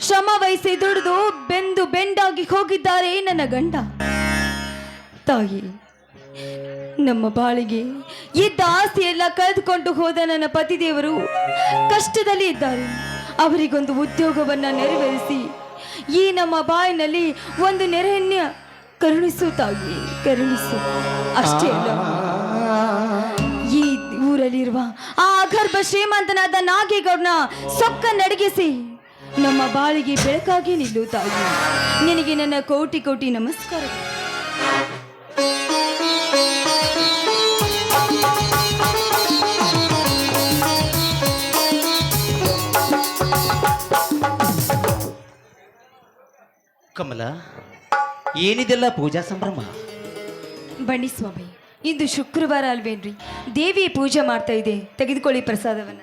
ಶ್ರಮ ವಹಿಸಿ ದುಡಿದು ಬೆಂದು ಬೆಂಡಾಗಿ ಹೋಗಿದ್ದಾರೆ ನನ್ನ ಗಂಡ. ತಾಯಿ, ನಮ್ಮ ಬಾಳಿಗೆ ಇದ್ದ ಆಸ್ತಿಯೆಲ್ಲ ಕಳೆದುಕೊಂಡು ಹೋದ ನನ್ನ ಪತಿದೇವರು ಕಷ್ಟದಲ್ಲಿ ಇದ್ದಾರೆ. ಅವರಿಗೊಂದು ಉದ್ಯೋಗವನ್ನ ನೆರವೇರಿಸಿ ಈ ನಮ್ಮ ಬಾಯಿನಲ್ಲಿ ಒಂದು ನೆರೆಯನ್ನ ಕರುಣಿಸು ತಾಯಿ, ಕರುಣಿಸು. ಅಷ್ಟೇ ಅಲ್ಲ, ಈ ಊರಲ್ಲಿರುವ ಆ ಅಗರ್ಭ ಶ್ರೀಮಂತನಾದ ನಾಗೇಗೌಡನ ಸೊಕ್ಕ ನಡಗಿಸಿ ನಮ್ಮ ಬಾಳಿಗೆ ಬೆಳಕಾಗಿ ನಿಲ್ಲು ತಾಯಿ. ನಿನಗೆ ನನ್ನ ಕೋಟಿ ಕೋಟಿ ನಮಸ್ಕಾರ. ಕಮಲ, ಏನಿದೆಲ್ಲ ಪೂಜಾ ಸಂಭ್ರಮ? ಬನ್ನಿ ಸ್ವಾಮಿ, ಇಂದು ಶುಕ್ರವಾರ ಅಲ್ವೇನ್ರಿ, ದೇವಿ ಪೂಜೆ ಮಾಡ್ತಾ ಇದೆ. ತೆಗೆದುಕೊಳ್ಳಿ ಪ್ರಸಾದವನ್ನ.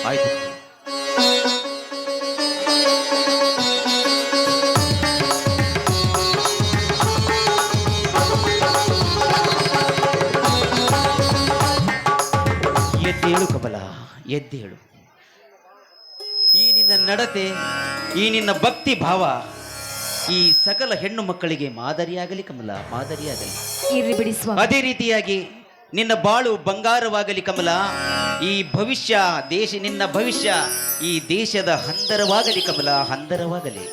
ಆಯ್ತು. ಎದ್ದೇಳು ಕಮಲ, ಎದ್ದೇಳು. ಈ ನಿನ್ನ ನಡತೆ, ಈ ನಿನ್ನ ಭಕ್ತಿ ಭಾವ ಈ ಸಕಲ ಹೆಣ್ಣು ಮಕ್ಕಳಿಗೆ ಮಾದರಿಯಾಗಲಿ ಕಮಲ, ಮಾದರಿಯಾಗಲಿ. ಇರ್ಲಿ ಬಿಡಿ ಸ್ವಾಮಿ. ಅದೇ ರೀತಿಯಾಗಿ ನಿನ್ನ ಬಾಳು ಬಂಗಾರವಾಗಲಿ ಕಮಲ. ಈ ಭವಿಷ್ಯ ನಿನ್ನ ಭವಿಷ್ಯ ಈ ದೇಶದ ಹಂದರವಾಗಲಿ ಕಮಲ, ಹಂದರವಾಗಲಿ.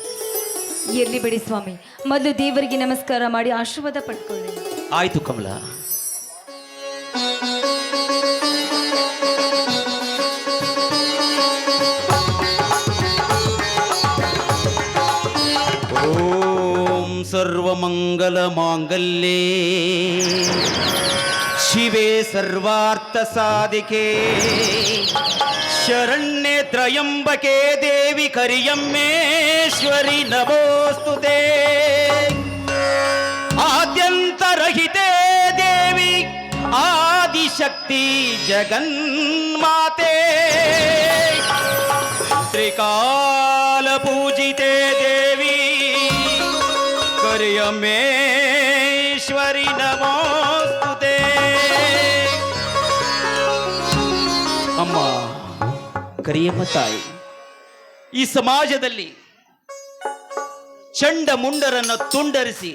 ಇರ್ಲಿ ಬಿಡಿ ಸ್ವಾಮಿ, ಮೊದಲು ದೇವರಿಗೆ ನಮಸ್ಕಾರ ಮಾಡಿ ಆಶೀರ್ವಾದ ಪಡ್ಕೊಳ್ಳಿ. ಆಯ್ತು ಕಮಲ. ಓಂ ಸರ್ವಮಂಗಲ ಮಾಂಗಲ್ಯೇ ಶಿವೆ ಸರ್ವಾರ್ಥ ಸಾಧಿಕೆ ಶರಣ್ಯೆ ತ್ರಯಂಬಕೆ ದೇವಿ ಕರಿಯಮ್ಮೇಶ್ವರಿ ನಮೋಸ್ತುತೆ. ಆದ್ಯಂತರಹಿತೆ ದೇವಿ ಆದಿಶಕ್ತಿ ಜಗನ್ಮಾತೆ ತ್ರಿಕಾಲ ಪೂಜಿತೆ ದೇವಿ ಕರಿಯಮ್ಮೇಶ್ವರಿ ನಮೋಸ್ತುತೆ. ಅಮ್ಮ ಕರಿಯಮ್ಮ ತಾಯಿ, ಈ ಸಮಾಜದಲ್ಲಿ ಚಂಡ ಮುಂಡರನ್ನು ತುಂಡರಿಸಿ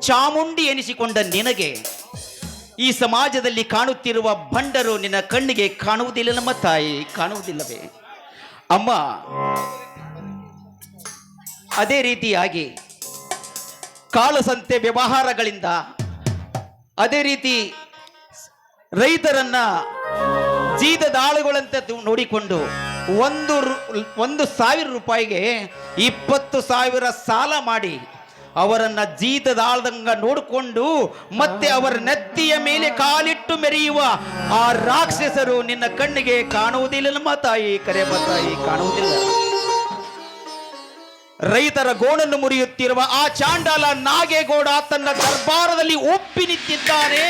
ಚಾಮುಂಡಿ ಎನಿಸಿಕೊಂಡ ನಿನಗೆ ಈ ಸಮಾಜದಲ್ಲಿ ಕಾಣುತ್ತಿರುವ ಬಂಡರು ನಿನ್ನ ಕಣ್ಣಿಗೆ ಕಾಣುವುದಿಲ್ಲ ನಮ್ಮ ತಾಯಿ, ಕಾಣುವುದಿಲ್ಲವೇ ಅಮ್ಮ? ಅದೇ ರೀತಿಯಾಗಿ ಕಾಳಸಂತೆ ವ್ಯವಹಾರಗಳಿಂದ, ಅದೇ ರೀತಿ ರೈತರನ್ನ ಜೀತದಾಳುಗಳಂತೆ ನೋಡಿಕೊಂಡು 1,000 ರೂಪಾಯಿಗೆ 20,000 ಸಾಲ ಮಾಡಿ ಅವರನ್ನ ಜೀತದಾಳದಂಗ ನೋಡಿಕೊಂಡು ಮತ್ತೆ ಅವರ ನೆತ್ತಿಯ ಮೇಲೆ ಕಾಲಿಟ್ಟು ಮೆರೆಯುವ ಆ ರಾಕ್ಷಸರು ನಿನ್ನ ಕಣ್ಣಿಗೆ ಕಾಣುವುದಿಲ್ಲ ನಮ್ಮ ತಾಯಿ, ಕರೆಯಮ್ಮ ತಾಯಿ, ಕಾಣುವುದಿಲ್ಲ. ರೈತರ ಗೋಣನ್ನು ಮುರಿಯುತ್ತಿರುವ ಆ ಚಾಂಡಾಲ ನಾಗೇಗೌಡ ತನ್ನ ದರ್ಬಾರದಲ್ಲಿ ಒಪ್ಪಿ ನಿಂತಿದ್ದಾನೆ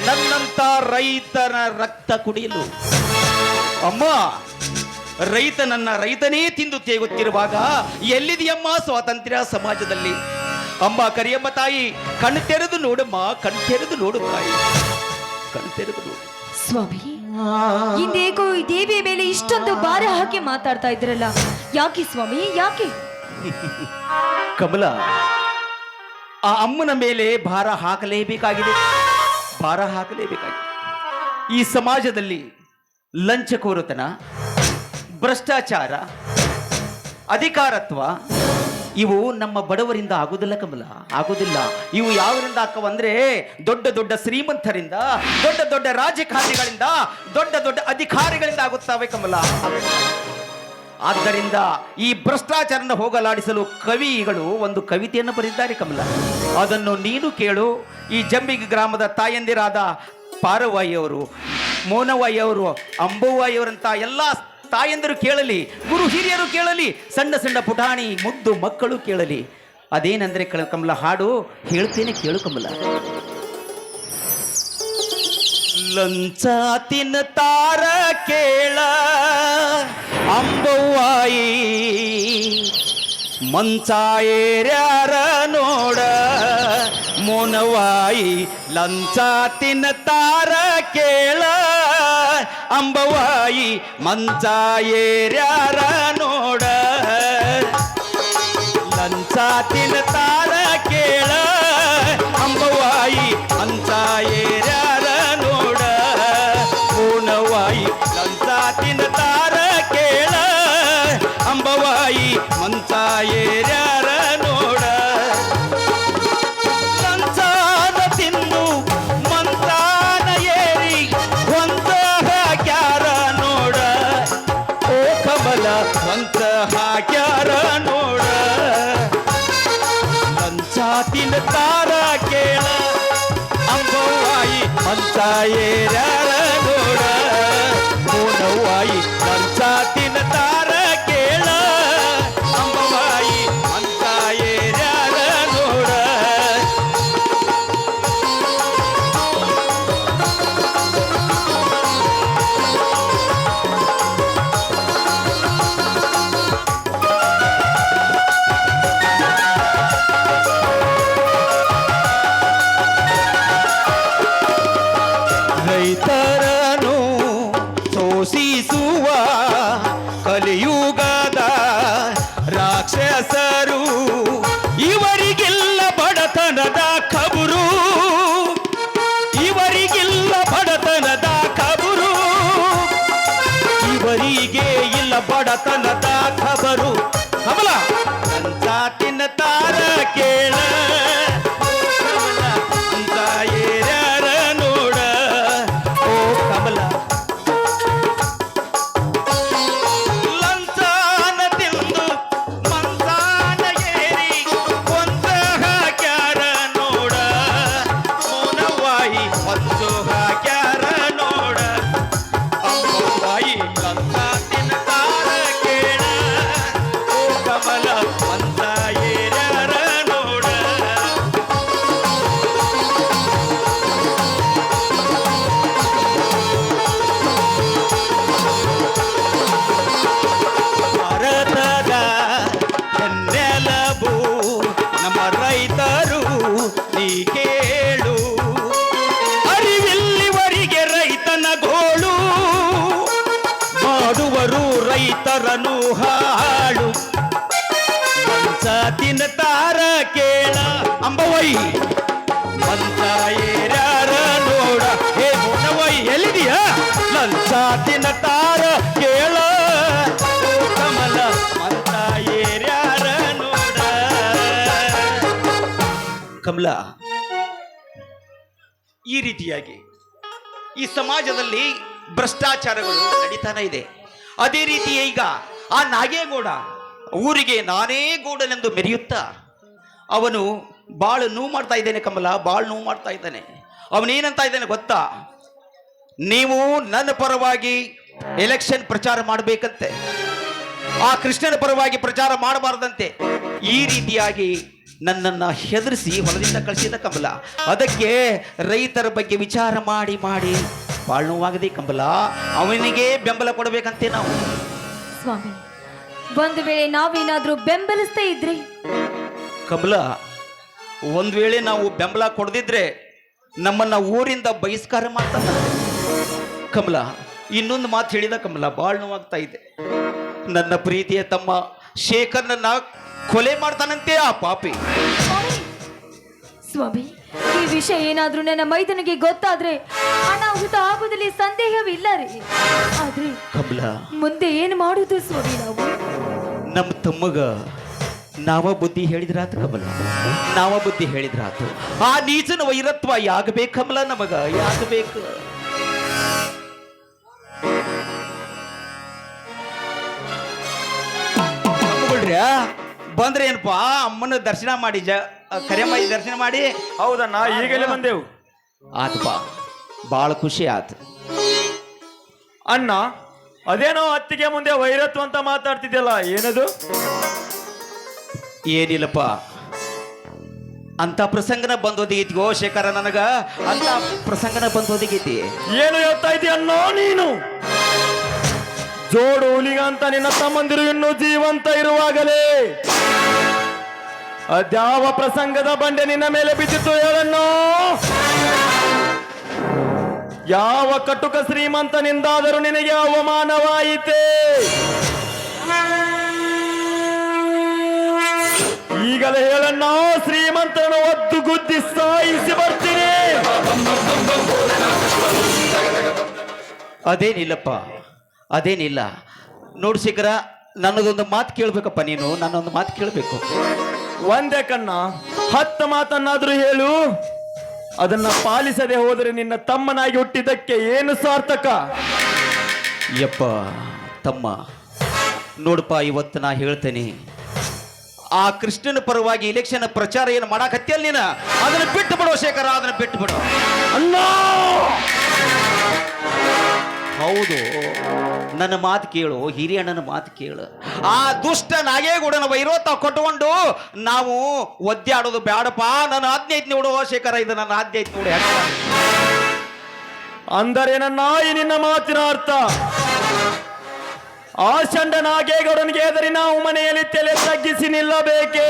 ನನ್ನಂತ ರೈತನ ರಕ್ತ ಕುಡಿಯಲು. ಅಮ್ಮ, ರೈತನೇ ತಿಂದು ತೇಗುತ್ತಿರುವಾಗ ಎಲ್ಲಿದೆಯಮ್ಮ ಸ್ವಾತಂತ್ರ್ಯ ಸಮಾಜದಲ್ಲಿ? ಅಮ್ಮ ಕರಿಯಮ್ಮ ತಾಯಿ, ಕಣ್ಣು ತೆರೆದು ನೋಡಮ್ಮ, ಕಣ್ಣು ತೆರೆದು ನೋಡು ತಾಯಿ, ಕಣ್ಣು ತೆರೆದು ನೋಡು. ಸ್ವಾಮಿ, ಇಂದೇಕೋ ಈ ದೇವಿಯ ಮೇಲೆ ಇಷ್ಟೊಂದು ಭಾರ ಹಾಕಿ ಮಾತಾಡ್ತಾ ಇದ್ರಲ್ಲ, ಯಾಕೆ ಸ್ವಾಮಿ, ಯಾಕೆ? ಕಮಲ, ಆ ಅಮ್ಮನ ಮೇಲೆ ಭಾರ ಹಾಕಲೇಬೇಕಾಗಿದೆ, ಭಾರ ಹಾಕಲೇಬೇಕಾಗಿದೆ. ಈ ಸಮಾಜದಲ್ಲಿ ಲಂಚಕೋರತನ, ಭ್ರಷ್ಟಾಚಾರ, ಅಧಿಕಾರತ್ವ ಇವು ನಮ್ಮ ಬಡವರಿಂದ ಆಗುದಿಲ್ಲ ಕಮಲ, ಆಗುದಿಲ್ಲ. ಇವು ಯಾವರಿಂದ ಆಕವಂದ್ರೆ ದೊಡ್ಡ ದೊಡ್ಡ ಶ್ರೀಮಂತರಿಂದ, ದೊಡ್ಡ ದೊಡ್ಡ ರಾಜಕಾರಣಿಗಳಿಂದ, ದೊಡ್ಡ ದೊಡ್ಡ ಅಧಿಕಾರಿಗಳಿಂದ ಆಗುತ್ತವೆ ಕಮಲ. ಆದ್ದರಿಂದ ಈ ಭ್ರಷ್ಟಾಚಾರನ ಹೋಗಲಾಡಿಸಲು ಕವಿಗಳು ಒಂದು ಕವಿತೆಯನ್ನು ಬರೆದಿದ್ದಾರೆ ಕಮಲ, ಅದನ್ನು ನೀನು ಕೇಳು. ಈ ಜಂಬಿಗಿ ಗ್ರಾಮದ ತಾಯಂದಿರಾದ ಪಾರವಾಯಿಯವರು, ಮೋನವಾಯಿಯವರು, ಅಂಬವ್ವಾಯಿಯವರಂತ ಎಲ್ಲ ತಾಯಂದಿರು ಕೇಳಲಿ, ಗುರು ಹಿರಿಯರು ಕೇಳಲಿ, ಸಣ್ಣ ಸಣ್ಣ ಪುಟಾಣಿ ಮುದ್ದು ಮಕ್ಕಳು ಕೇಳಲಿ. ಅದೇನೆಂದ್ರೆ ಕಮಲ, ಹಾಡು ಹೇಳ್ತೇನೆ ಕೇಳು ಕಮಲ. ಲಂಚ ತಿನ್ನತಾರ ಕೇಳ ಅಂಬವ್ವಾಯಿ, ಮಂಚ ಏರ್ಯಾರ ನೋಡ ಮೋನವಾಯಿ. ಲಂಚ ತಿನ್ನತಾರ ಕೇಳ ಅಂಬವ್ವಾಯಿ, ಮಂಚ ಏರ್ಯಾರ ನೋಡ. ತಿನ್ನತಾರ ಕೇಳ ಅಂಬವಾಯಿ ಅಂತ ಏರ್ಯಾರ ನೋಡ ಪೂರ್ಣವಾಯಿ ಲಂಚ ತಿನ್ನತಾರ ಕೇಳ ಅಂಬವಾಯಿ ಮಂಚ ಏರ್ಯಾರ ನೋಡ ಲಂಚಾನ ತಿನ್ನು ಮಂಚಾನ ಏರಿ ಒಂದ ಹಾಕ್ಯಾರ ನೋಡ ಓ ಕಮಲ ಒಂದ ಹಾಕ್ಯಾರ ನೋಡ ಲಂಚ ತಿನ್ನತಾರ ಕೇಳ ಅಂಬವಾಯಿ ಮಂಚ ಏರ್ಯಾರ ನೋಡ ಪೂರ್ಣವಾಯಿ ಲಂಚ ತಿನ್ನತಾರ ಕೇಳ ಅಂಬವಾಯಿ ಮಂಚ ಏರ್ಯಾರ ನೋಡ ರೈತರನು ಶೋಷಿಸುವ ಕಲಿಯುಗದ ರಾಕ್ಷಸರು ಇವರಿಗಿಲ್ಲ ಬಡತನದ ಖಬರು ಇವರಿಗಿಲ್ಲ ಬಡತನದ ಖಬರು ಇವರಿಗೆ ಇಲ್ಲ ಬಡತನದ ಖಬರು ಕಮಲ ಅಂತ ತಿನ್ನತಾರ ಕೇಳ ಕಮಲ ಅಂತ ಏರ್ಯಾರ ನೋಡ ಓ ಕಮಲ ಲಂಚಾನ ತಿಂದು ಮಂಚಾನ ಏರಿ ಒಂದ ಹಾಕ್ಯಾರ ನೋಡ ಮೌನವಾಯಿ ಒಂದು ಹಾಕ್ಯಾರ ನೋಡ ಅಂಬವಾಯಿ ಲಂಚ ತಿನ್ನತಾರ ಕೇಳ ಓ ಕಮಲ ಅಂತ ಏರ್ಯಾರ ನೋಡ ಭಾರತದ ಬೆನ್ನೆಲುಬು ನಮ್ಮ ರೈತರು ನೀ ಕೇಳು ಅರಿವಿಲ್ಲಿವರಿಗೆ ರೈತನ ಗೋಳು ಮಾಡುವರು ರೈತರನು ಹಾಳು ಮಂಚ ತಿನ್ನತಾರ ಕೇಳ ಅಂಬವೈ ಮಂಚ ಏರ್ಯಾರ ನೋಡ ಹೇ ಮೌನವೈ ಎಲ್ಲಿದೆಯಾ ಲಂಚ ತಿನ್ನತಾರ ಕೇಳ ಓ ಕಮಲ ಮಂಚ ಏರ್ಯಾರ ನೋಡ ಕಮಲ ಈ ರೀತಿಯಾಗಿ ಈ ಸಮಾಜದಲ್ಲಿ ಭ್ರಷ್ಟಾಚಾರಗಳು ನಡೀತಾನೆ ಇದೆ. ಅದೇ ರೀತಿ ಈಗ ಆ ನಾಗೇಗೌಡ ಊರಿಗೆ ನಾನೇ ಗೌಡನೆಂದು ಮೆರೆಯುತ್ತಾ ಅವನು ಬಾಳು ನೋವು ಮಾಡ್ತಾ ಇದ್ದೇನೆ ಕಮಲ, ಬಾಳು ನೋವು ಮಾಡ್ತಾ ಇದ್ದಾನೆ. ಅವನೇನಂತ ಇದ್ದಾನೆ ಗೊತ್ತಾ? ನೀವು ನನ್ನ ಪರವಾಗಿ ಎಲೆಕ್ಷನ್ ಪ್ರಚಾರ ಮಾಡಬೇಕಂತೆ, ಆ ಕೃಷ್ಣನ ಪರವಾಗಿ ಪ್ರಚಾರ ಮಾಡಬಾರ್ದಂತೆ. ಈ ರೀತಿಯಾಗಿ ನನ್ನನ್ನ ಹೆದರಿಸಿ ಹೊಲದಿಂದ ಕಳಿಸಿದ ಕಮಲ. ಅದಕ್ಕೆ ರೈತರ ಬಗ್ಗೆ ವಿಚಾರ ಮಾಡಿ ಮಾಡಿ ಬಾಳ್ ನೋವಾಗದೆ ಕಮಲ. ಅವನಿಗೆ ಬೆಂಬಲ ಕೊಡಬೇಕಂತೆ ನಾವು. ಸ್ವಾಮಿ, ಒಂದು ವೇಳೆ ನಾವೇನಾದ್ರೂ ಬೆಂಬಲಿಸ್ತಾ ಇದ್ರಿ ಕಮಲ, ಒಂದ್ ವೇಳೆ ನಾವು ಬೆಂಬಲ ಕೊಡದಿದ್ರೆ ನಮ್ಮನ್ನ ಊರಿಂದ ಬಹಿಷ್ಕಾರ ಮಾಡ್ತಾನ ಕಮಲ. ಇನ್ನೊಂದು ಮಾತು ಹೇಳಿದ ಕಮಲ, ಬಾಳ್ ನೋವಾಗ್ತಾ ಇದೆ. ನನ್ನ ಪ್ರೀತಿಯ ತಮ್ಮ ಶೇಖರ್ನನ್ನ ಕೊಲೆ ಮಾಡ್ತಾನಂತೆ ಆ ಪಾಪಿ. ಸ್ವಾಮಿ, ಈ ವಿಷಯ ಏನಾದ್ರೂ ನನ್ನ ಮೈದನಿಗೆ ಗೊತ್ತಾದ್ರೆ ಅನಾಹುತ ಆಗುವುದಲ್ಲಿ ಸಂದೇಹವಿಲ್ಲ ರೀ. ಆದ್ರೆ ಕಮಲ, ಮುಂದೆ ಏನು ಮಾಡುದು ಸ್ವಾಮಿ? ನಾವು ನಮ್ಮ ತಮ್ಮಗ ನಾವ ಬುದ್ಧಿ ಹೇಳಿದ್ರಾತು ಕಮಲ, ನಾವ ಬುದ್ಧಿ ಹೇಳಿದ್ರಾತು. ಆ ನೀಚನ ವೈರತ್ವ ಯಾಗಬೇಕು ಕಮಲ, ನಮಗ ಯಾಗಬೇಕು. ಬಂದ್ರೆ ಏನಪ್ಪಾ, ಅಮ್ಮನ ದರ್ಶನ ಮಾಡಿ ಕರೆಯಮ್ಮ ದರ್ಶನ ಮಾಡಿ. ಹೌದಣ್ಣ, ಈಗಲೇ ಬಂದೆವು. ಆತಪ್ಪ, ಬಾಳ ಖುಷಿ ಆತು. ಅಣ್ಣ, ಅದೇನೋ ಅತ್ತಿಗೆ ಮುಂದೆ ವೈರತ್ವ ಅಂತ ಮಾತಾಡ್ತಿದ್ಯಲ್ಲ, ಏನದು? ಏನಿಲ್ಲಪ್ಪ, ಅಂತ ಪ್ರಸಂಗನ ಬಂದೋದಿಗೈತಿ. ಓ ಶೇಖರ, ನನಗ ಅಂತ ಪ್ರಸಂಗನ ಬಂದೋದಿಗೈತಿ. ಏನು ಹೇಳ್ತಾ ಇದೀಯನ್ನೋ ನೀನು? ಜೋಡು ಹುಲಿಗಂತ ನಿನ್ನ ತಮ್ಮಂದಿರು ಇನ್ನೂ ಜೀವಂತ ಇರುವಾಗಲೇ ಅದ್ಯಾವ ಪ್ರಸಂಗದ ಬಂಡೆ ನಿನ್ನ ಮೇಲೆ ಬಿದ್ದಿತ್ತು ಹೇಳಣ್ಣೋ? ಯಾವ ಕಟುಕ ಶ್ರೀಮಂತನಿಂದಾದರೂ ನಿನಗೆ ಅವಮಾನವಾಯಿತೆ? ಈ ಈಗಲೇ ಹೇಳಣ್ಣ, ಶ್ರೀಮಂತರನ್ನು ಒದ್ದು ಗುದ್ದಿ ಸಾಯಿಸಿ ಬರ್ತೀನಿ. ಅದೇನಿಲ್ಲಪ್ಪ, ಅದೇನಿಲ್ಲ. ನೋಡು ಶೇಖರ, ನನ್ನದೊಂದು ಮಾತು ಕೇಳಬೇಕಪ್ಪ. ನೀನು ನನ್ನೊಂದು ಮಾತು ಕೇಳಬೇಕು. ಒಂದೇ ಕಣ್ಣ, 10 ಮಾತನ್ನಾದ್ರೂ ಹೇಳು. ಅದನ್ನ ಪಾಲಿಸದೆ ಹೋದರೆ ನಿನ್ನ ತಮ್ಮನಾಗಿ ಹುಟ್ಟಿದ್ದಕ್ಕೆ ಏನು ಸಾರ್ಥಕ? ಯಪ್ಪ ತಮ್ಮ, ನೋಡಪ್ಪ, ಇವತ್ತು ನಾ ಹೇಳ್ತೇನೆ, ಆ ಕೃಷ್ಣನ ಪರವಾಗಿ ಇಲೆಕ್ಷನ್ ಪ್ರಚಾರ ಏನು ಮಾಡಾಕತ್ತಿಯಲ್ಲ ನೀನು, ಅದನ್ನ ಬಿಟ್ಟು ಬಿಡೋ ಶೇಖರ, ಅದನ್ನ ಬಿಟ್ಟು ಬಿಡು. ಅಣ್ಣ, ಹೌದು, ನನ್ನ ಮಾತು ಕೇಳು, ಹಿರಿಯಣ್ಣನ ಮಾತು ಕೇಳು. ಆ ದುಷ್ಟ ನಾಗೇಗೌಡನ ವೈರೋತ ಕೊಟ್ಟುಕೊಂಡು ನಾವು ಒದ್ದಾಡೋದು ಬ್ಯಾಡಪ್ಪ. ನನ್ನ ಆಜ್ಞೆ ಐತಿ ನೋಡು ಶೇಖರ, ಇದು ನನ್ನ ಆಜ್ಞೆ ಐತಿ ನೋಡು. ಅಂದರೆ ನನ್ನ ಈ ನಿನ್ನ ಮಾತಿನ ಅರ್ಥ, ಆ ಚಂಡ ನಾಗೇಗೌಡನಿಗೆ ಎದರಿ ನಾವು ಮನೆಯಲ್ಲಿ ತಲೆ ತಗ್ಗಿಸಿ ನಿಲ್ಲಬೇಕೇ?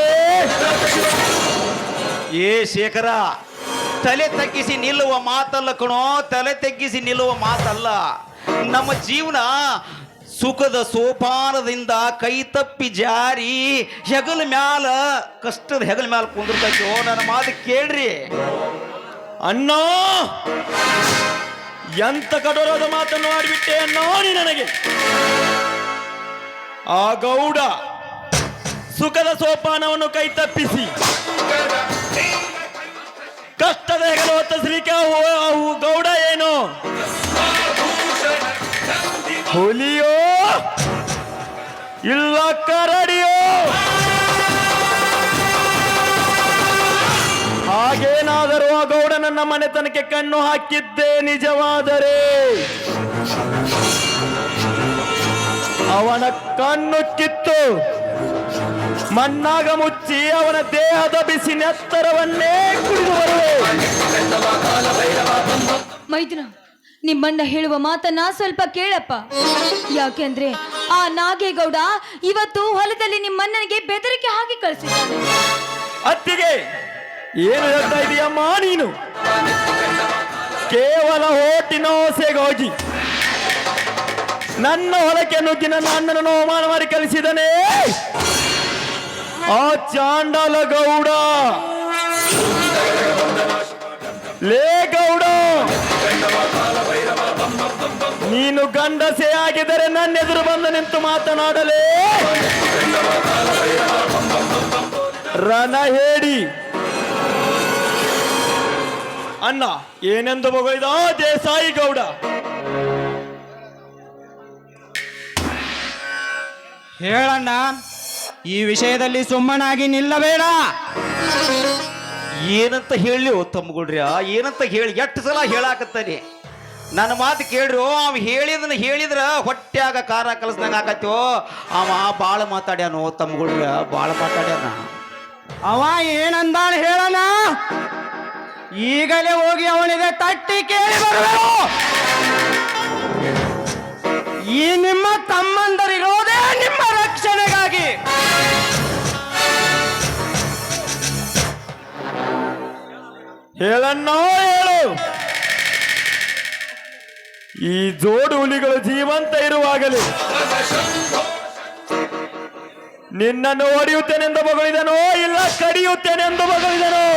ಏ ಶೇಖರ, ತಲೆ ತಗ್ಗಿಸಿ ನಿಲ್ಲುವ ಮಾತಲ್ಲ ಕಣೋ, ತಲೆ ತಗ್ಗಿಸಿ ನಿಲ್ಲುವ ಮಾತಲ್ಲ. ನಮ್ಮ ಜೀವನ ಸುಖದ ಸೋಪಾನದಿಂದ ಕೈ ತಪ್ಪಿ ಜಾರಿ ಹೆಗಲ ಮ್ಯಾಲ, ಕಷ್ಟದ ಹೆಗಲ ಮ್ಯಾಲ ಕುಂದಿರ್ತೈತೋ. ನನ್ನ ಮಾತು ಕೇಳ್ರಿ ಅಣ್ಣ, ಎಂತ ಕಠೋರದ ಮಾತನ್ನು ಆಡಿಬಿಟ್ಟೆ ನೋಡಿ ನನಗೆ. ಆ ಗೌಡ ಸುಖದ ಸೋಪಾನವನ್ನು ಕೈ ತಪ್ಪಿಸಿ ಕಷ್ಟದ ಹೆಗಲು ಹೊತ್ತಿಸ್ಲಿಕ್ಕೆ ಗೌಡ ಏನು ಹುಲಿಯೋ ಇಲ್ಲ ಕರಡಿಯೋ? ಹಾಗೇನಾದರೂ ಆ ಗೌಡ ನನ್ನ ಮನೆತನಕ್ಕೆ ಕಣ್ಣು ಹಾಕಿದ್ದೇ ನಿಜವಾದರೆ ಅವನ ಕಣ್ಣು ಕಿತ್ತು ಮಣ್ಣಾಗ ಮುಚ್ಚಿ ಅವನ ದೇಹದ ಬಿಸಿ ನೆತ್ತರವನ್ನೇ ಕುಡಿದು ಬರುವೆ. ಮೈದುನ, ನಿಮ್ಮಣ್ಣ ಹೇಳುವ ಮಾತನ್ನ ಸ್ವಲ್ಪ ಕೇಳಪ್ಪ. ಯಾಕೆಂದ್ರೆ ಆ ನಾಗೇಗೌಡ ಇವತ್ತು ಹೊಲದಲ್ಲಿ ನಿಮ್ಮಣ್ಣನಿಗೆ ಬೆದರಿಕೆ ಹಾಕಿ ಕಳಿಸಿದ್ದಾನೆ. ಅತ್ತಿಗೆ, ಏನು ಹೇಳ್ತಾ ಇದೀಯಮ್ಮ ನೀನು? ಕೇವಲ ಓಟಿನ ಓಸೆಗೋಗಿ ನನ್ನ ಹೊಲಕ್ಕೆ ನುಗ್ಗಿ ನನ್ನ ಅಣ್ಣನನ್ನು ಅವಮಾನ ಮಾಡಿ ಕಳಿಸಿದನೇ ಆ ಚಾಂಡಾಲ ಗೌಡ. ಲೇ ಗೌಡ, ನೀನು ಗಂಡಸೆ ಆಗಿದ್ದರೆ ನನ್ನ ಎದುರು ಬಂದು ನಿಂತು ಮಾತನಾಡಲೇ? ರಣ ಹೇಳಿ ಅಣ್ಣ ಏನೆಂದು ಬೊಗಳಿದ ದೇಸಾಯಿ ಗೌಡ. ಹೇಳಣ್ಣ, ಈ ವಿಷಯದಲ್ಲಿ ಸುಮ್ಮನಾಗಿ ನಿಲ್ಲಬೇಡ. ಏನಂತ ಹೇಳಿ ತಮ್ಮಗುಡ್ರಿ, ಏನಂತ ಹೇಳಿ ಎಷ್ಟು ಸಲ ಹೇಳಾಕತ್ತಾನೆ. ನನ್ನ ಮಾತು ಕೇಳ್ರಿ, ಅವ ಹೇಳಿದ್ರ ಹೊಟ್ಟ್ಯಾಗ ಖಾರ ಕಲಸ್ದಂಗ ಆಕತ್ಯೋ. ಅವ ಬಾಳ ಮಾತಾಡ್ಯಾನೋ ತಮ್ಮಗುಡ್ರಿ, ಬಾಳ ಮಾತಾಡ್ಯಾನ. ಅವ ಏನಂದಾಳ ಹೇಳಣ್ಣ? ಈಗಲೇ ಹೋಗಿ ಅವನಿಗೆ ತಟ್ಟಿ ಕೇಳಿ ಬರಬೇಕು. ಈ ನಿಮ್ಮ ತಮ್ಮಂದರಿರೋದೇ ನಿಮ್ಮ ರಕ್ಷಣೆಗಾಗಿ. ಹೇಳಣ್ಣ ಹೇಳು. ಈ ಜೋಡು ಹುಲಿಗಳು ಜೀವಂತ ಇರುವಾಗಲೇ ನಿನ್ನನ್ನು ಹೊಡೆಯುತ್ತೇನೆಂದು ಬಗಳಿದನೋ ಇಲ್ಲ ಕಡಿಯುತ್ತೇನೆಂದು ಬಗಳಿದನೋ?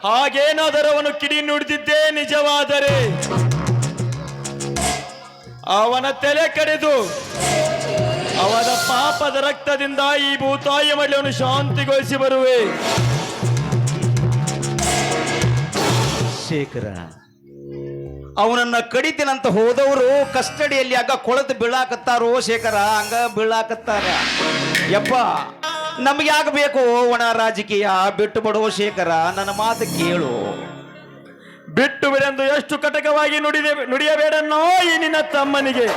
ಹಾಗೇನಾದರೂ ಅವನು ಕಿಡಿ ನುಡಿದಿದ್ದೇ ನಿಜವಾದರೆ ಅವನ ತಲೆ ಕಡೆದು ಅವನ ಪಾಪದ ರಕ್ತದಿಂದ ಈ ಭೂತಾಯ ಮಳೆಯನ್ನು ಶಾಂತಿಗೊಳಿಸಿ ಬರುವೆ. ಶೇಖರ, ಅವನನ್ನ ಕಡಿತೀನಂತ ಹೋದವರು ಕಸ್ಟಡಿಯಲ್ಲಿ ಆಗ ಕೊಳತು ಬೀಳಾಕತ್ತಾರೋ ಶೇಖರ, ಹಂಗ ಬೀಳಾಕತ್ತಾರ. ಯಪ್ಪ, ನಮ್ಗೆ ಯಾಕೆ ಬೇಕು ಒಣ ರಾಜಕೀಯ? ಬಿಟ್ಟು ಬಿಡೋ ಶೇಖರ, ನನ್ನ ಮಾತು ಕೇಳು. ಬಿಟ್ಟು ಬಿಡೆಂದು ಎಷ್ಟು ಕಟಕವಾಗಿ ನುಡಿಯಬೇಡನ್ನೋ ಈ ನಿನ್ನ ತಮ್ಮನಿಗೆ.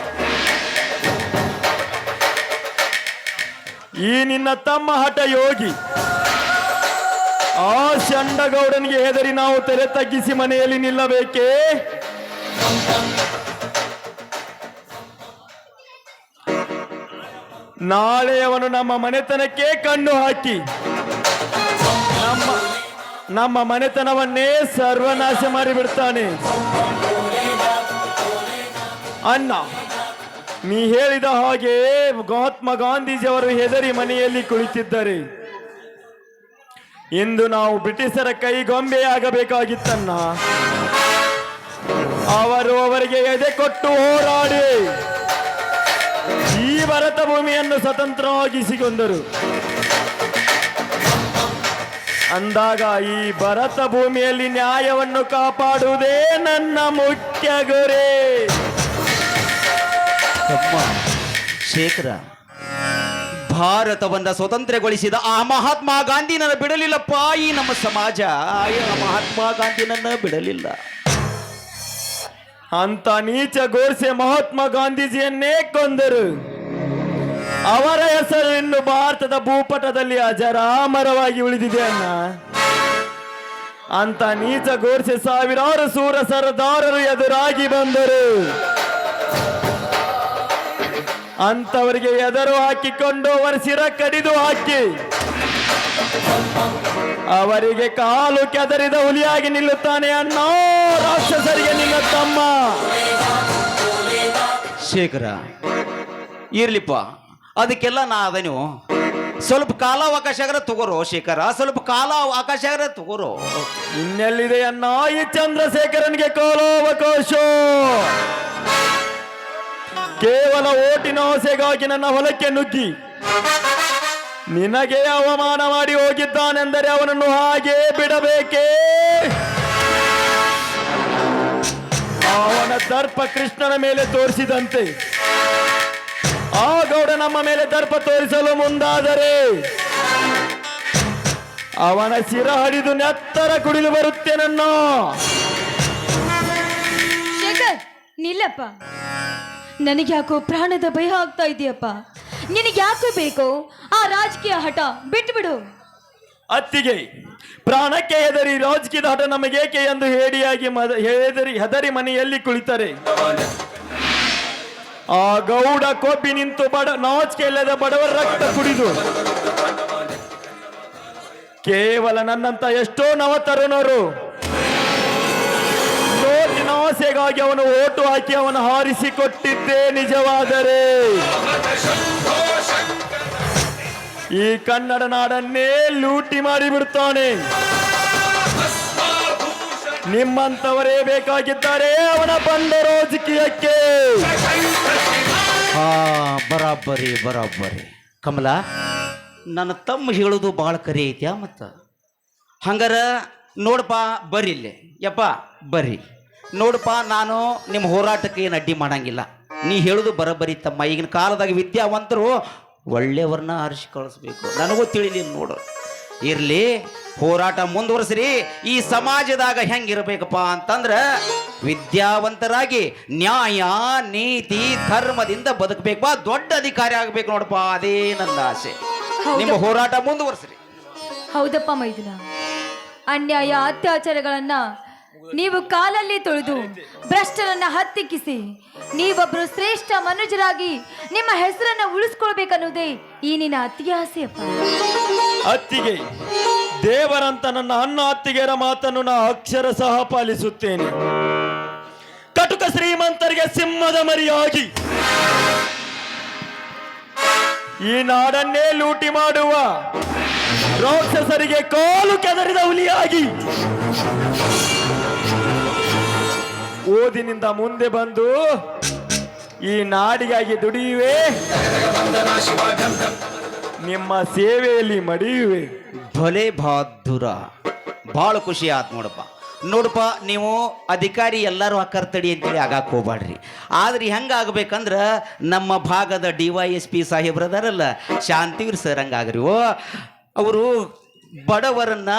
ಈ ನಿನ್ನ ತಮ್ಮ ಹಠ ಯೋಗಿ. ಆ ಚಂಡಗೌಡನಿಗೆ ಹೆದರಿ ನಾವು ತಲೆ ತಗ್ಗಿಸಿ ಮನೆಯಲ್ಲಿ ನಿಲ್ಲಬೇಕೇ? ನಾಳೆ ಅವನು ನಮ್ಮ ಮನೆತನಕ್ಕೆ ಕಣ್ಣು ಹಾಕಿ ನಮ್ಮ ಮನೆತನವನ್ನೇ ಸರ್ವನಾಶ ಮಾಡಿಬಿಡ್ತಾನೆ. ಅಣ್ಣ, ನೀ ಹೇಳಿದ ಹಾಗೆ ಮಹಾತ್ಮ ಗಾಂಧೀಜಿಯವರು ಹೆದರಿ ಮನೆಯಲ್ಲಿ ಕುಳಿತಿದ್ದಾರೆ. ಇಂದು ನಾವು ಬ್ರಿಟಿಷರ ಕೈಗೊಂಬೆಯಾಗಬೇಕಾಗಿತ್ತನ್ನ. ಅವರು ಅವರಿಗೆ ಎದೆ ಕೊಟ್ಟು ಹೋರಾಡಿ ಈ ಭಾರತ ಭೂಮಿಯನ್ನು ಸ್ವತಂತ್ರವಾಗಿಸಿಕೊಂಡರು. ಅಂದಾಗ ಈ ಭರತ ಭೂಮಿಯಲ್ಲಿ ನ್ಯಾಯವನ್ನು ಕಾಪಾಡುವುದೇ ನನ್ನ ಮುಖ್ಯ ಗುರಿ. ಶೇಖರ, ಭಾರತವನ್ನ ಸ್ವತಂತ್ರಗೊಳಿಸಿದ ಆ ಮಹಾತ್ಮ ಗಾಂಧಿನನ್ನು ಬಿಡಲಿಲ್ಲಪ್ಪ ಈ ನಮ್ಮ ಸಮಾಜ. ಆ ಮಹಾತ್ಮ ಗಾಂಧಿನನ್ನ ಬಿಡಲಿಲ್ಲ. ಅಂತ ನೀಚ ಗೋಡ್ಸೆ ಮಹಾತ್ಮ ಗಾಂಧೀಜಿಯನ್ನೇ ಕೊಂದರು. ಅವರ ಹೆಸರು ಇನ್ನು ಭಾರತದ ಭೂಪಟದಲ್ಲಿ ಅಜರಾಮರವಾಗಿ ಉಳಿದಿದೆ ಅಣ್ಣ. ಅಂತ ನೀಚ ಗೋಡ್ಸೆ ಸಾವಿರಾರು ಸೂರ ಸರದಾರರು ಎದುರಾಗಿ ಬಂದರು. ಅಂತವರಿಗೆ ಎದರು ಹಾಕಿಕೊಂಡು ಅವರ ಶಿರ ಕಡಿದು ಹಾಕಿ ಅವರಿಗೆ ಕಾಲು ಕೆದರಿದ ಹುಲಿಯಾಗಿ ನಿಲ್ಲುತ್ತಾನೆ ಅನ್ನೋ ರಾಕ್ಷಸರಿಗೆ ನಿನ್ನ ತಮ್ಮ. ಶೇಖರ, ಇರ್ಲಿಪ್ಪ, ಅದಕ್ಕೆಲ್ಲ ನಾ ಅದನ್ನು ಸ್ವಲ್ಪ ಕಾಲಾವಕಾಶ ತಗೋರೋ. ಶೇಖರ, ಸ್ವಲ್ಪ ಕಾಲಾವಕಾಶ ತಗೋರೋ. ಇನ್ನೆಲ್ಲಿದೆ ಅನ್ನ ಈ ಚಂದ್ರಶೇಖರನಿಗೆ ಕಾಲಾವಕಾಶ? ಕೇವಲ ಓಟಿನ ಆಸೆಗಾಗಿ ನನ್ನ ಹೊಲಕ್ಕೆ ನುಗ್ಗಿ ನಿನಗೆ ಅವಮಾನ ಮಾಡಿ ಹೋಗಿದ್ದಾನೆಂದರೆ ಅವನನ್ನು ಹಾಗೆ ಬಿಡಬೇಕೇ? ಅವನ ದರ್ಪ ಕೃಷ್ಣನ ಮೇಲೆ ತೋರಿಸಿದಂತೆ ಆ ಗೌಡ ನಮ್ಮ ಮೇಲೆ ದರ್ಪ ತೋರಿಸಲು ಮುಂದಾದರೆ ಅವನ ಶಿರ ಹಡಿದು ನೆತ್ತರ ಕುಡಿದು ಬರುತ್ತೆ ನನ್ನ. ಶೇಖರ್, ನಿಲ್ಲಪ್ಪ. ನನಗ್ಯಾಕೋ ಪ್ರಾಣದ ಭಯ ಆಗ್ತಾ ಇದೆಯಪ್ಪ. ನಿನಗ್ಯಾಕೋ ಬೇಕು ಆ ರಾಜಕೀಯ ಹಠ? ಬಿಟ್ಬಿಡು. ಅತ್ತಿಗೆ, ಪ್ರಾಣಕ್ಕೆ ಹೆದರಿ ರಾಜಕೀಯದ ಹಠ ನಮಗೇಕೆ ಎಂದು ಹೇಡಿಯಾಗಿ ಹೆದರಿ ಮನೆಯಲ್ಲಿ ಕುಳಿತರೆ ಆ ಗೌಡ ಕೊಬ್ಬಿ ನಿಂತು ನಾಚಿಕೆ ಇಲ್ಲದ ಬಡವರ ರಕ್ತ ಕುಡಿದು ಕೇವಲ ನನ್ನಂತ ಎಷ್ಟೋ ನವತರುಣರು ನೋಟಿನ ಆಸೆಗಾಗಿ ಅವನು ಓಟು ಹಾಕಿ ಅವನು ಹಾರಿಸಿಕೊಟ್ಟಿದ್ದೇ ನಿಜವಾದರೆ ಈ ಕನ್ನಡ ನಾಡನ್ನೇ ಲೂಟಿ ಮಾಡಿಬಿಡ್ತಾನೆ. ನಿಮ್ಮಂತವರೇ ಬೇಕಾಗಿದ್ದಾರೆ ಅವನ ಬಂದ ರಾಜಕೀಯಕ್ಕೆ. ಬರಾಬರಿ ಕಮಲ, ನನ್ನ ತಮ್ಮ ಹೇಳೋದು ಭಾಳ ಕರಿ ಐತ್ಯಾ. ಮತ್ತು ಹಂಗಾರ ನೋಡಪ್ಪ, ಬರ್ರಿ ಇಲ್ಲೇ ಯಪ್ಪ, ಬರ್ರಿ ನೋಡಪ್ಪ. ನಾನು ನಿಮ್ಮ ಹೋರಾಟಕ್ಕೆ ಏನು ಅಡ್ಡಿ ಮಾಡಂಗಿಲ್ಲ. ನೀ ಹೇಳೋದು ಬರಬರಿ ತಮ್ಮ. ಈಗಿನ ಕಾಲದಾಗ ವಿದ್ಯಾವಂತರು ಒಳ್ಳೆಯವ್ರನ್ನ ಆರಿಸಿ ಕಳಿಸ್ಬೇಕು. ನನಗೂ ತಿಳಿಲಿಲ್ಲ ನೋಡು. ಇರಲಿ, ಹೋರಾಟ ಮುಂದುವರಿಸ್ರಿ. ಈ ಸಮಾಜದಾಗ ಹೆಂಗಿರ್ಬೇಕಪ್ಪ ಅಂತಂದ್ರೆ ವಿದ್ಯಾವಂತರಾಗಿ ನ್ಯಾಯ ನೀತಿ ಧರ್ಮದಿಂದ ಬದುಕಬೇಕು. ದೊಡ್ಡ ಅಧಿಕಾರಿ ಆಗ್ಬೇಕು ನೋಡಪ್ಪ, ಅದೇ ನನ್ನ ಆಸೆ. ನಿಮ್ಮ ಹೋರಾಟ ಮುಂದುವರಿಸ್ರಿ. ಹೌದಪ್ಪ ಮೈದುನ, ಅನ್ಯಾಯ ಅತ್ಯಾಚಾರಗಳನ್ನ ನೀವು ಕಾಲಲ್ಲಿ ತೊಳೆದು ಭ್ರಷ್ಟರನ್ನ ಹತ್ತಿಕ್ಕಿಸಿ ನೀವೊಬ್ರು ಶ್ರೇಷ್ಠ ಮನುಜರಾಗಿ ನಿಮ್ಮ ಹೆಸರನ್ನ ಉಳಿಸ್ಕೊಳ್ಬೇಕನ್ನುವುದೇ ಈ ನಿನ್ನ ಅತ್ತಿಗೆ ಆಸೆಯಪ್ಪ. ಅತ್ತಿಗೆ, ದೇವರಂತ ನನ್ನ ಅಣ್ಣ ಅತ್ತಿಗೆಯರ ಮಾತನ್ನು ನಾ ಅಕ್ಷರ ಸಹ ಪಾಲಿಸುತ್ತೇನೆ. ಕಟುಕ ಶ್ರೀಮಂತರಿಗೆ ಸಿಂಹದ ಮರಿಯಾಗಿ ಈ ನಾಡನ್ನೇ ಲೂಟಿ ಮಾಡುವ ರಾಕ್ಷಸರಿಗೆ ಕಾಲು ಕೆದರಿದ ಹುಲಿಯಾಗಿ ಓದಿನಿಂದ ಮುಂದೆ ಬಂದು ಈ ನಾಡಿಗಾಗಿ ದುಡಿಯುವೆ, ನಿಮ್ಮ ಸೇವೆಯಲ್ಲಿ ಮಡಿಯುವೆ. ಭಲೆ ಬಹಾದುರ, ಭಾಳ ಖುಷಿ ಆಯ್ತು ನೋಡಪ್ಪ. ನೀವು ಅಧಿಕಾರಿ ಎಲ್ಲರೂ ಅಕ್ಕರ್ತಡಿ ಅಂತೇಳಿ ಆಗಾಕ್ ಹೋಗ್ಬಾಡ್ರಿ. ಆದ್ರೆ ಹೆಂಗಾಗ್ಬೇಕಂದ್ರೆ ನಮ್ಮ ಭಾಗದ DYSP ಸಾಹೇಬ್ರದಾರಲ್ಲ, ಶಾಂತಿವೀರ್ ಸರ್ ಹಂಗಾಗ್ರಿ. ಅವರು ಬಡವರನ್ನ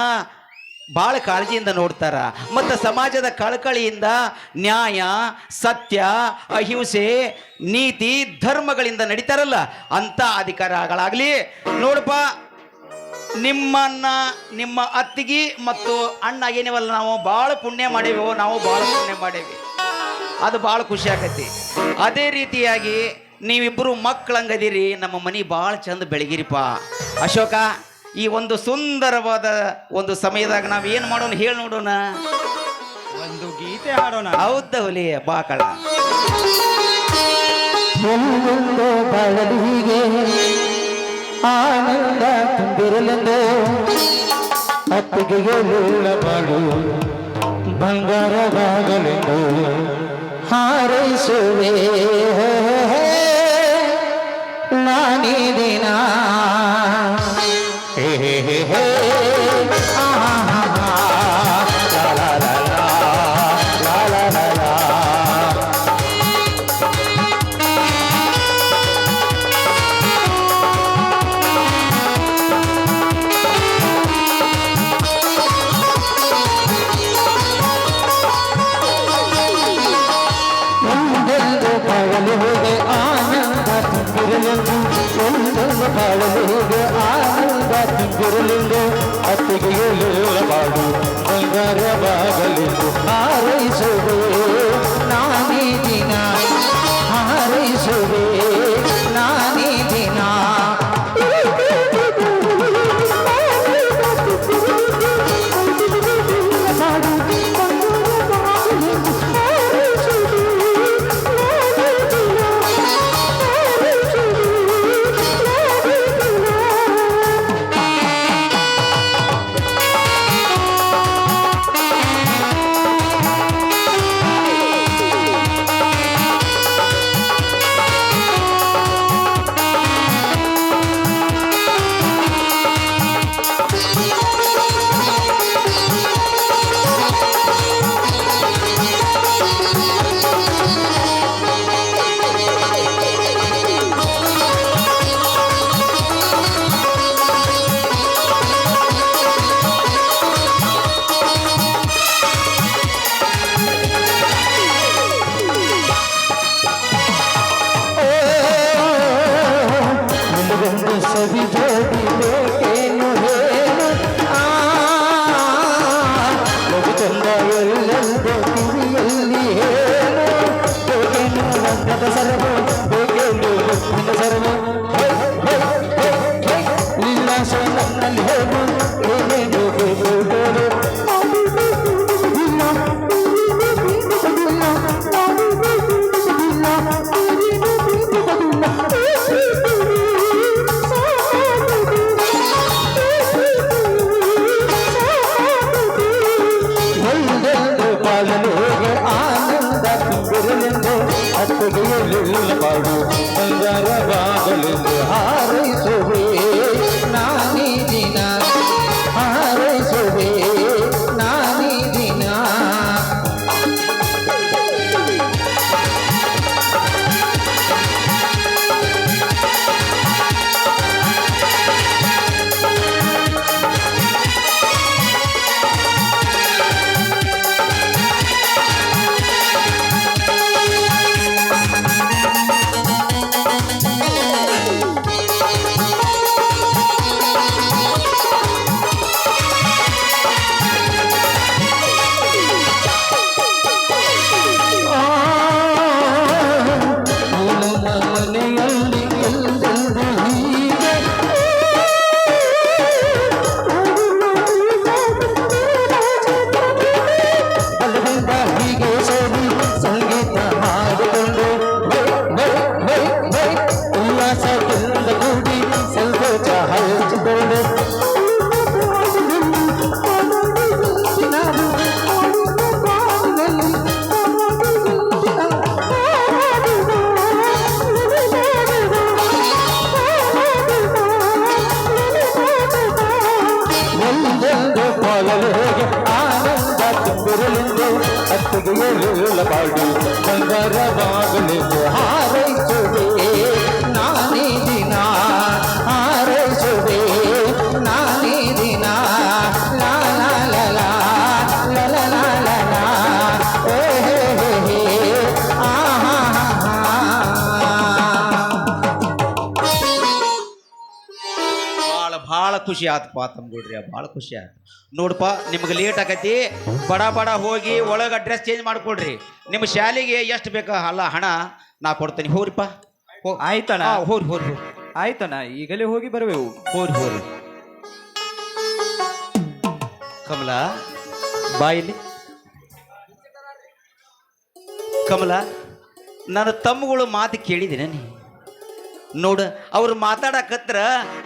ಭಾಳ ಕಾಳಜಿಯಿಂದ ನೋಡ್ತಾರ. ಮತ್ತು ಸಮಾಜದ ಕಳಕಳಿಯಿಂದ ನ್ಯಾಯ ಸತ್ಯ ಅಹಿಂಸೆ ನೀತಿ ಧರ್ಮಗಳಿಂದ ನಡೀತಾರಲ್ಲ, ಅಂಥ ಅಧಿಕಾರಿಗಳಾಗಲಿ ನೋಡಪ್ಪ. ನಿಮ್ಮ ಅತ್ತಿಗೆ ಮತ್ತು ಅಣ್ಣ ಏನಿವಲ್ಲ, ನಾವು ಭಾಳ ಪುಣ್ಯ ಮಾಡೇವೋ, ನಾವು ಭಾಳ ಪುಣ್ಯ ಮಾಡೇವಿ. ಅದು ಭಾಳ ಖುಷಿ ಆಗೈತಿ. ಅದೇ ರೀತಿಯಾಗಿ ನೀವಿಬ್ಬರು ಮಕ್ಕಳಂಗದಿರಿ, ನಮ್ಮ ಮನೆ ಭಾಳ ಚಂದ ಬೆಳಗಿರಿಪ್ಪ. ಅಶೋಕ, ಈ ಒಂದು ಸುಂದರವಾದ ಒಂದು ಸಮಯದಾಗ ನಾವು ಏನು ಮಾಡೋಣ ಹೇಳಿ ನೋಡೋಣ. ಒಂದು ಗೀತೆ ಹಾಡೋಣ. ಹೌದ ಹುಲಿ ಬಾಕಳ. ಎಲ್ಲೆಂದು ಬಾಳಲಿಗೆ ಆನಂದ ತುಂಬಿರಲೆಂದು ಅತ್ತಿಗೆಯಲ್ಲ ಬಾಳು ಬಂಗಾರವಾಗಲೆಂದು ಹಾರೈಸುವೆ ನಾನೀ ದಿನ ಹೇ ಹೇ ಹೇ ಹೇ ಆಹಾ ಲಾ ಲಾ ಲಾ ಲಾ ಲಾ ಲಾ ಲಾ. ಒಂದೊಂದು ಬಾಳಲಿಗೆ ಆನಂದ ತುಂಬಿರಲೆಂದು ಒಂದೊಂದು ಬಾಳಲಿಗೆ ಆನಂದ ತುಂಬಿರಲೆಂದು ಅತ್ತಿಗೆಯಲ್ಲ ಬಾಳು ಬಂಗಾರವಾಗಲೆಂದು ಹಾರೈಸುವೆ ನಾನೀ ದಿನ ಹಾರೈಸುವೆ ನಾನೀ ದಿನ ಸವಿ ಜೋಡಿ ಬೇಕೇನು ಹೇಳು ಮಗು ಚಂದ ಎಲ್ಲೆಂದು ಕಿವಿಯಲ್ಲಿ ಹೇಳು ಬೇಕೇನು ರಂಗದ ಸರವು ಬೇಕೇನು ಮುತ್ತಿನ ಸರವು ಉಲ್ಲಾಸ ನನ್ನಲ್ಲಿ ಹೇಳು ಏನೇನು ಬೇಕು ಹೇಳು ಬಾಳಲಿಗೆ ಆನಂದ ತುಂಬಿರಲೆಂದು ಅತ್ತಿಗೆಯಲ್ಲ ಬಾಳು ಬಂಗಾರವಾಗಲೆಂದು ಹಾರೈಸುವೆ ನಾನೀ ದಿನ ಹಾರೈಸುವೆ ನಾನೀ ದಿನ ಮನೆಯಲ್ಲಿ ಎಲ್ಲೆಂದು ಹೀಗೆ ಬಲದಿಂದ ಹೀಗೆ ಸೇರಿ ಸಂಗೀತ ಹಾಡಿಕೊಂಡು ಉಲ್ಲಾಸದಿಂದ ಕೂಡಿ ಸಂತೋಷ ಹಂಚಿಕೊಂಡು ಒಂದೊಂದು ಬಾಳಲಿಗೆ ಆನಂದ ತುಂಬಿರಲೆಂದು ಅತ್ತಿಗೆಯಲ್ಲ ಬಾಳು ಬಂಗಾರವಾಗಲೆಂದು ಹಾರೈಸುವೆ ನಾನೀ ದಿನ ಹಾರೈಸುವೆ ನಾನೀ ದಿನ ಲಾ ಲಾ ಲಾ ಲಾ ಲಾ ಲಾ ಲಾ ಲಾ ಲಾ ಹೇ ಹೇ ಹೇ ಹೇ ಆಹಾ ಭಾಳ ಖುಷಿ ಆತಪ್ಪ ತಮ್ಗೊಳ್ರಿ, ಭಾಳ ಖುಷಿ ಆಯ್ತು ನೋಡಪ್ಪ. ನಿಮ್ಗೆ ಲೇಟ್ ಆಕೈತಿ, ಬಡ ಬಡ ಹೋಗಿ ಒಳಗೆ ಅಡ್ರೆಸ್ ಚೇಂಜ್ ಮಾಡ್ಕೊಳ್ರಿ. ನಿಮ್ಮ ಶಾಲೆಗೆ ಎಷ್ಟು ಬೇಕಾ ಅಲ್ಲ ಹಣ ನಾ ಕೊಡ್ತೇನೆ. ಹೋಗ್ರಿಪ್ಪ ಆಯ್ತಣ್ಣ ಹೋರಿ ಹೋರಿ ಹೋರಿ ಆಯ್ತಣ್ಣ ಈಗಲೇ ಹೋಗಿ ಬರಬೇಕು. ಹೋರಿ ಹೋರಿ ಕಮಲ ಬಾಯಿಲಿ ಕಮಲ ನನ್ನ ತಮ್ಮಗಳು ಮಾತು ಕೇಳಿದ್ದೀನಿ ನೀ ನೋಡು, ಅವ್ರು ಮಾತಾಡಕತ್ರ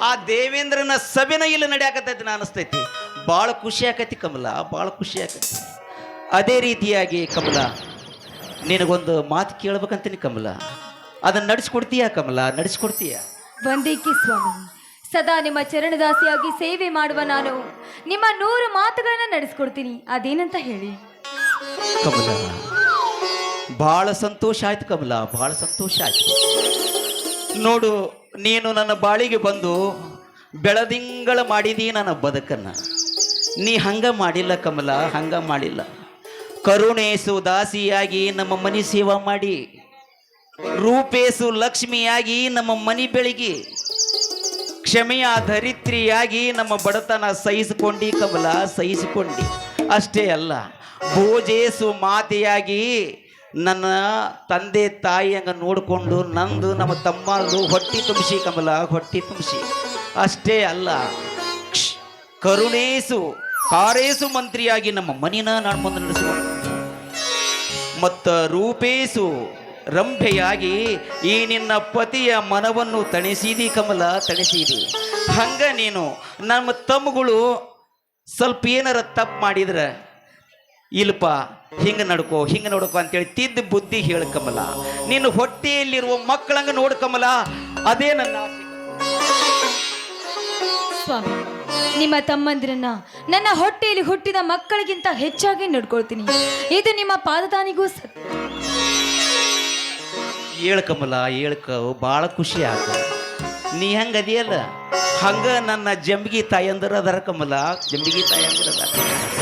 ಆ ದೇವೇಂದ್ರನ ಸಭೆನ ಇಲ್ಲಿ ನಡೆಯಾಕತ್ತೈತಿ ಅನಿಸ್ತೈತಿ. ಭಾಳ ಖುಷಿ ಆಕೈತಿ ಕಮಲ, ಭಾಳ ಖುಷಿ ಆಕೈತಿ. ಅದೇ ರೀತಿಯಾಗಿ ಕಮಲ, ನಿನಗೊಂದು ಮಾತು ಕೇಳ್ಬೇಕಂತೀನಿ ಕಮಲ, ಅದನ್ನ ನಡೆಸ್ಕೊಡ್ತೀಯ ಕಮಲ, ನಡೆಸ್ಕೊಡ್ತೀಯ? ವಂದಿಕೆ ಸ್ವಾಮಿ, ಸದಾ ನಿಮ್ಮ ಚರಣದಾಸಿಯಾಗಿ ಸೇವೆ ಮಾಡುವ ನಾನು ನಿಮ್ಮ 100 ಮಾತುಗಳನ್ನ ನಡೆಸ್ಕೊಡ್ತೀನಿ. ಅದೇನಂತ ಹೇಳಿ. ಕಮಲ, ಭಾಳ ಸಂತೋಷ ಆಯ್ತು ಕಮಲ, ಭಾಳ ಸಂತೋಷ ಆಯ್ತು. ನೋಡು, ನೀನು ನನ್ನ ಬಾಳಿಗೆ ಬಂದು ಬೆಳದಿಂಗಳ ಮಾಡಿದಿ ನನ್ನ ಬದುಕನ್ನ. ನೀ ಹಂಗ ಮಾಡಿಲ್ಲ ಕಮಲ, ಹಂಗ ಮಾಡಿಲ್ಲ. ಕರುಣೇಸು ದಾಸಿಯಾಗಿ ನಮ್ಮ ಮನೆ ಸೇವಾ ಮಾಡಿ, ರೂಪೇಸು ಲಕ್ಷ್ಮಿಯಾಗಿ ನಮ್ಮ ಮನೆ ಬೆಳಗಿ, ಕ್ಷಮೆಯ ಧರಿತ್ರಿಯಾಗಿ ನಮ್ಮ ಬಡತನ ಸಹಿಸಿಕೊಂಡಿ ಕಮಲ, ಸಹಿಸಿಕೊಂಡಿ. ಅಷ್ಟೇ ಅಲ್ಲ, ಭೋಜೇಸು ಮಾತೆಯಾಗಿ ನನ್ನ ತಂದೆ ತಾಯಿ ಹಂಗ ನೋಡಿಕೊಂಡು ನಂದು ನಮ್ಮ ತಮ್ಮದು ಹೊಟ್ಟಿ ತುಂಬಿಸಿ ಕಮಲ, ಹೊಟ್ಟಿ ತುಂಬಿಸಿ. ಅಷ್ಟೇ ಅಲ್ಲ, ಕರುಣೇಸು ಕಾರೇಸು ಮಂತ್ರಿಯಾಗಿ ನಮ್ಮ ಮನಿನ ನಡ್ಕೊಂಡು ನಡೆಸಿಕೊಂಡು, ಮತ್ತು ರೂಪೇಸು ರಂಭೆಯಾಗಿ ಈ ನಿನ್ನ ಪತಿಯ ಮನವನ್ನು ತಣಿಸಿದಿ ಕಮಲ, ತಣಿಸಿದಿ. ಹಂಗ ನೀನು ನಮ್ಮ ತಮ್ಮಗಳು ಸ್ವಲ್ಪ ಏನಾರ ತಪ್ಪು ಮಾಡಿದ್ರೆ, ಇಲ್ಪ ಹಿಂಗೆ ನಡ್ಕೋ, ಹಿಂಗೆ ನೋಡ್ಕೋ ಅಂತೇಳಿ ತಿದ್ದು ಬುದ್ಧಿ ಹೇಳ ಕಮಲ. ನೀನು ಹೊಟ್ಟೆಯಲ್ಲಿರುವ ಮಕ್ಕಳಂಗ ನೋಡು ಕಮಲ, ಅದೇ ನನ್ನ ಆಸೆ. ಸ್ವಾಮಿ, ನಿಮ್ಮ ತಮ್ಮಂದಿರನ್ನ ನನ್ನ ಹೊಟ್ಟೆಯಲ್ಲಿ ಹುಟ್ಟಿದ ಮಕ್ಕಳಿಗಿಂತ ಹೆಚ್ಚಾಗಿ ನೋಡ್ಕೊಳ್ತೀನಿ. ಇದು ನಿಮ್ಮ ಪಾದದಾನಿಗೂ ಸತ್ಯ. ಹೇಳ ಕಮಲ, ಹೇಳ್ಕ, ಭಾಳ ಖುಷಿ ಆಗ. ನೀ ಹಂಗ ಅದಿಯಲ್ಲ, ಹಂಗ ನನ್ನ ಜಂಬಿಗಿ ತಾಯಂದಿರ ಅದರ ಕಮಲ, ಜಂಬಿಗಿ ತಾಯಂದಿರ ಅದಾರ.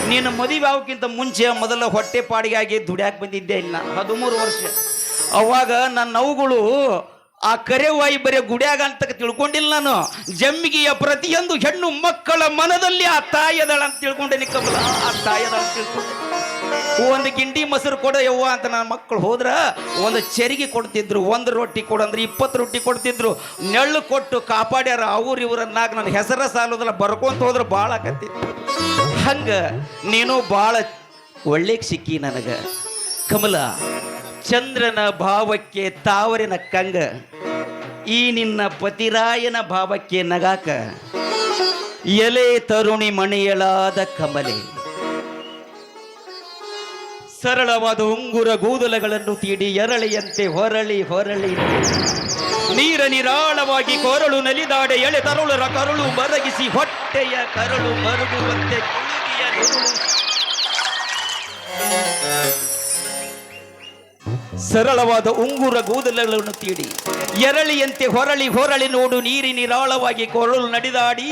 ನೀನು ಮದುವೆ ಆಗೋಕ್ಕಿಂತ ಮುಂಚೆ ಮೊದಲ ಹೊಟ್ಟೆ ಪಾಡಿಗಾಗಿ ದುಡ್ಯಾಕೆ ಬಂದಿದ್ದೆ ಇಲ್ಲ 13 ವರ್ಷ. ಅವಾಗ ನನ್ನ ಅವುಗಳು ಆ ಕರೆವಾಯಿ ಬರೀ ಗುಡ್ಯಾಗ ಅಂತ ತಿಳ್ಕೊಂಡಿಲ್ಲ ನಾನು. ಜಂಬಿಗೆಯ ಪ್ರತಿಯೊಂದು ಹೆಣ್ಣು ಮಕ್ಕಳ ಮನದಲ್ಲಿ ಆ ತಾಯದಳ ಅಂತ ತಿಳ್ಕೊಂಡೇನಿ ಕಮಲ, ಆ ತಾಯದಳ ಅಂತ ತಿಳ್ಕೊಂಡೆ. ಒಂದು ಗಿಂಡಿ ಮೊಸರು ಕೊಡ ಯವ್ವ ಅಂತ ನನ್ನ ಮಕ್ಕಳು ಹೋದ್ರ ಒಂದು ಚೆರಿಗೆ ಕೊಡ್ತಿದ್ರು, 1 ರೊಟ್ಟಿ ಕೊಡಂದ್ರೆ 20 ರೊಟ್ಟಿ ಕೊಡ್ತಿದ್ರು. ನೆಳ್ಳು ಕೊಟ್ಟು ಕಾಪಾಡ್ಯಾರ ಅವ್ರು ಇವರನ್ನಾಗ ನನ್ನ ಹೆಸರ ಸಾಲೋದಲ್ಲ, ಬರ್ಕೊಂತ ಹೋದ್ರೆ ಭಾಳ ಆಕತ್ತಿತ್ತು. ಹಂಗ ನೀನು ಭಾಳ ಒಳ್ಳೆಗೆ ಸಿಕ್ಕಿ ನನಗ ಕಮಲ. ಚಂದ್ರನ ಭಾವಕ್ಕೆ ತಾವರಿನ ಕಂಗ, ಈ ನಿನ್ನ ಪತಿರಾಯನ ಭಾವಕ್ಕೆ ನಗಾಕ ಎಲೆ ತರುಣಿ ಮಣಿಯಳಾದ ಕಮಲೆ. ಸರಳವಾದ ಉಂಗುರ ಕೂದಲಗಳನ್ನು ತೀಡಿ ಎರಳಿಯಂತೆ ಹೊರಳಿ ಹೊರಳಿ ನೀರ ನಿರಾಳವಾಗಿ ಕೊರಳು ನಲಿದಾಡೆ ಎಳೆ ತರುಳರ ಕರುಳು ಮರಗಿಸಿ ಹೊಟ್ಟೆಯ ಕರುಳು ಮರುಗುವಂತೆ ಕುಣಿಗೆಯ ನುರುಳು. ಸರಳವಾದ ಉಂಗುರ ಕೂದಲಗಳನ್ನು ತೀಡಿ ಎರಳಿಯಂತೆ ಹೊರಳಿ ಹೊರಳಿ ನೋಡು ನೀರಿ ನಿರಾಳವಾಗಿ ಕೊರಳು ನಡಿದಾಡಿ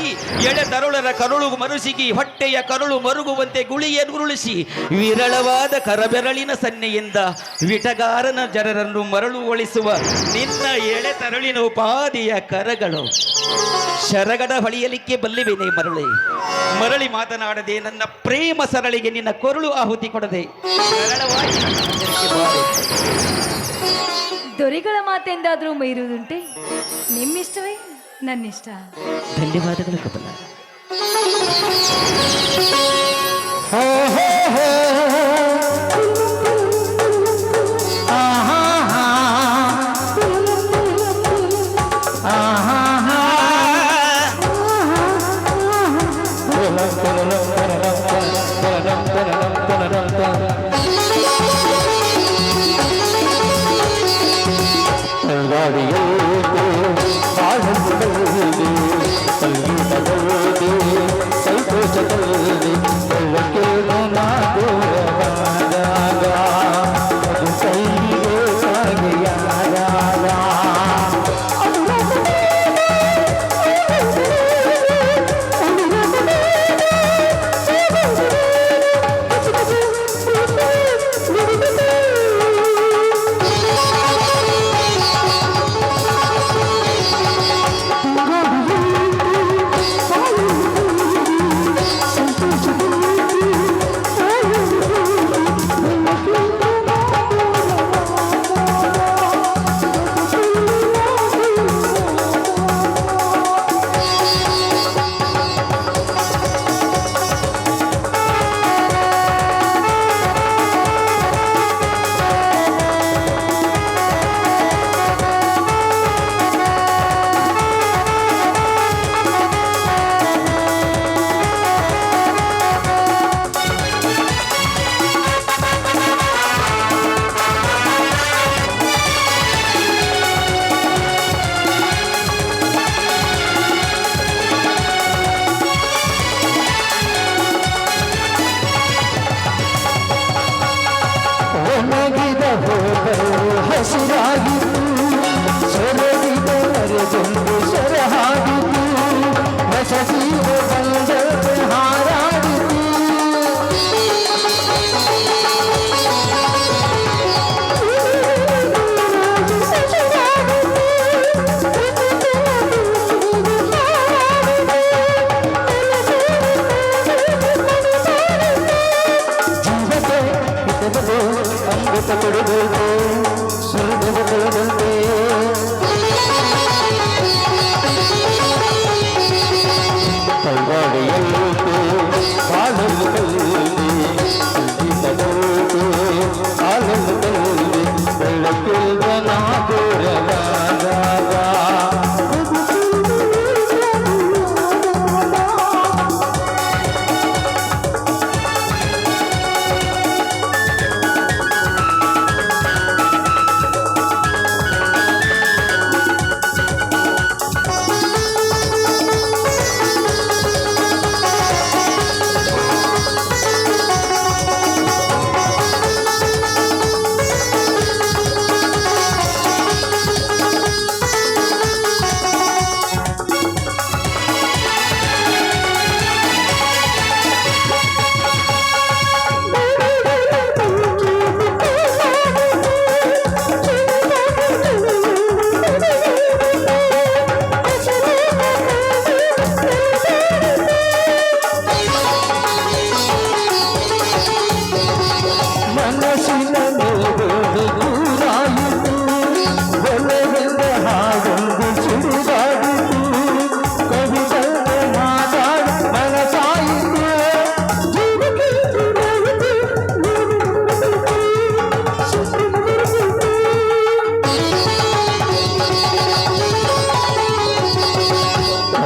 ಎಳೆ ತರುಳರ ಕರುಳು ಮರುಸಿಗಿ ಹೊಟ್ಟೆಯ ಕರುಳು ಮರುಗುವಂತೆ ಗುಳಿಯ ಉರುಳಿಸಿ ವಿರಳವಾದ ಕರಬೆರಳಿನ ಸನ್ನೆಯಿಂದ ವಿಟಗಾರನ ಜನರನ್ನು ಮರಳುಗೊಳಿಸುವ ನಿನ್ನ ಎಳೆ ತರುಳಿನ ಉಪಾದಿಯ ಕರಗಳು ಶರಗಡ ಹೊಳೆಯಲಿಕ್ಕೆ ಬಲ್ಲಿವೆನೆ ಮರಳಿ. ಮರಳಿ ಮಾತನಾಡದೆ ನನ್ನ ಪ್ರೇಮ ಸರಳಿಗೆ ನಿನ್ನ ಕೊರಳು ಆಹುತಿ ಕೊಡದೆ ಸರಳವಾಗಿ ದೊರೆಗಳ ಮಾತೆಂದಾದ್ರೂ ಮೈರುವುದುಂಟೆ? ನಿಮ್ಮಿಷ್ಟವೇ ನನ್ನಿಷ್ಟ. ಧನ್ಯವಾದಗಳು ಕಮಲ. ಸಂತೋಷದಲ್ಲಿ